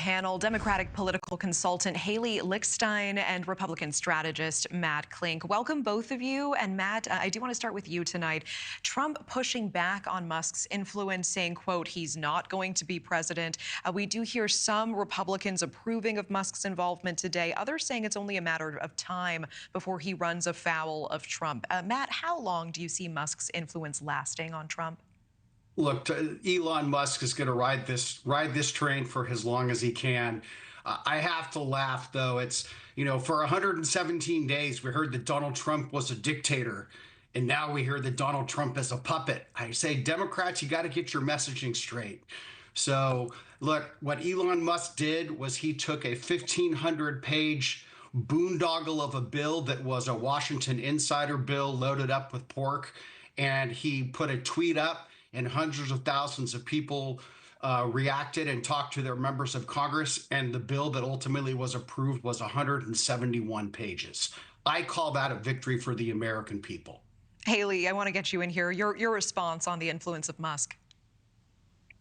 panel, Democratic political consultant Haley Lickstein and Republican strategist Matt Klink. Welcome, both of you. And Matt, I do want to start with you tonight. Trump pushing back on Musk's influence, saying, quote, he's not going to be president. We do hear some Republicans approving of Musk's involvement today, others saying it's only a matter of time before he runs afoul of Trump. Matt, how long do you see Musk's influence lasting on Trump? Look, Elon Musk is going to ride this train for as long as he can. I have to laugh, though. It's, for 117 days, we heard that Donald Trump was a dictator, and now we hear that Donald Trump is a puppet. I say, Democrats, you got to get your messaging straight. So, look, what Elon Musk did was he took a 1,500-page boondoggle of a bill that was a Washington insider bill loaded up with pork, and he put a tweet up, and hundreds of thousands of people reacted and talked to their members of Congress, and the bill that ultimately was approved was 171 pages. I call that a victory for the American people. Haley, I want to get you in here. Your response on the influence of Musk.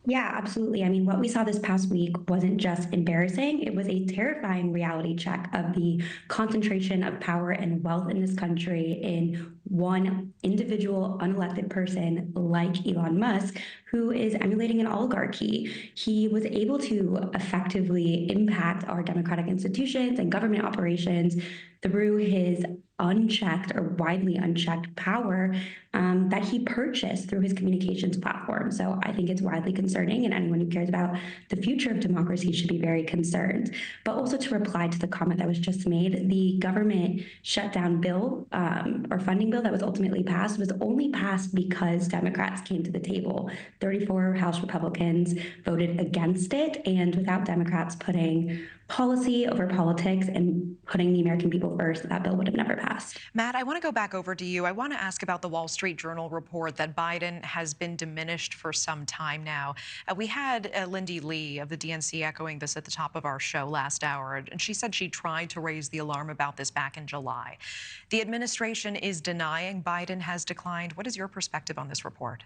Yeah, absolutely. I mean, what we saw this past week wasn't just embarrassing. It was a terrifying reality check of the concentration of power and wealth in this country in one individual unelected person like Elon Musk, who is emulating an oligarchy. He was able to effectively impact our democratic institutions and government operations through his unchecked or widely unchecked power that he purchased through his communications platform. So I think it's widely concerning, and anyone who cares about the future of democracy should be very concerned. But also, to reply to the comment that was just made, the government shutdown bill or funding bill that was ultimately passed was only passed because Democrats came to the table. 34 House Republicans voted against it, and without Democrats putting policy over politics and putting the American people first, that bill would have never passed. Matt, I want to go back over to you. I want to ask about the Wall Street Journal report that Biden has been diminished for some time now. We had Lindy Lee of the DNC echoing this at the top of our show last hour, and she said she tried to raise the alarm about this back in July. The administration is denying Biden has declined. What is your perspective on this report?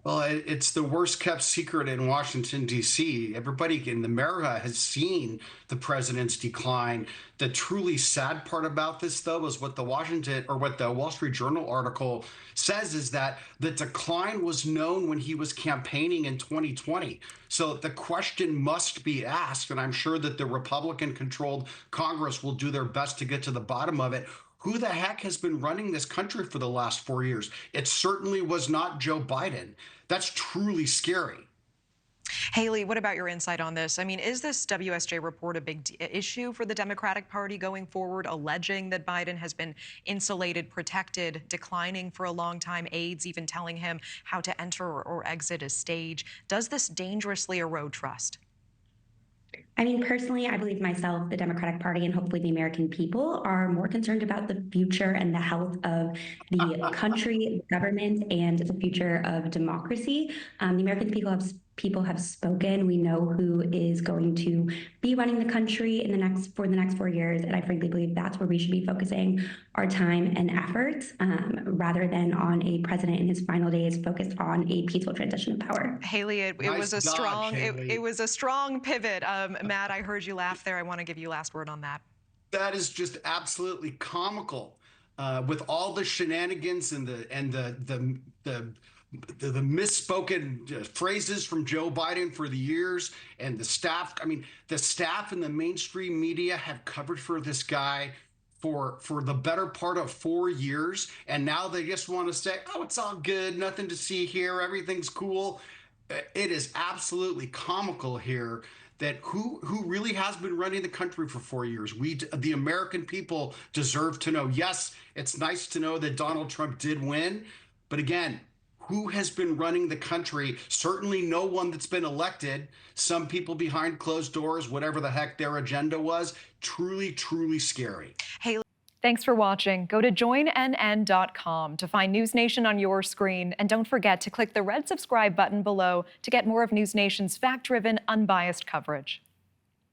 Well, it's the worst kept secret in Washington, D.C. Everybody in America has seen the president's decline. The truly sad part about this, though, is what the Wall Street Journal article says is that the decline was known when he was campaigning in 2020. So the question must be asked, and I'm sure that the Republican-controlled Congress will do their best to get to the bottom of it. Who the heck has been running this country for the last 4 years? It certainly was not Joe Biden. That's truly scary. Haley, what about your insight on this? I mean, is this WSJ report a big issue for the Democratic Party going forward, alleging that Biden has been insulated, protected, declining for a long time, aides even telling him how to enter or exit a stage? Does this dangerously erode trust? I mean, personally, I believe myself, the Democratic Party, and hopefully the American people are more concerned about the future and the health of the country, the government, and the future of democracy. The American people have spoken. We know who is going to be running the country for the next 4 years, and I frankly believe that's where we should be focusing our time and efforts, rather than on a president in his final days focused on a peaceful transition of power. Haley, it was a strong pivot. Matt, I heard you laugh there. I want to give you last word on that. That is just absolutely comical, with all the shenanigans and the misspoken phrases from Joe Biden for the years, and the staff. I mean, the staff and the mainstream media have covered for this guy for the better part of 4 years, and now they just want to say, oh, it's all good, nothing to see here, everything's cool. It is absolutely comical here that who really has been running the country for 4 years. The American people, deserve to know. Yes, it's nice to know that Donald Trump did win, but again, who has been running the country? Certainly no one that's been elected. Some people behind closed doors, whatever the heck their agenda was. Truly, truly scary. Haley, thanks for watching. Go to joinnn.com to find News Nation on your screen. And don't forget to click the red subscribe button below to get more of News Nation's fact-driven, unbiased coverage.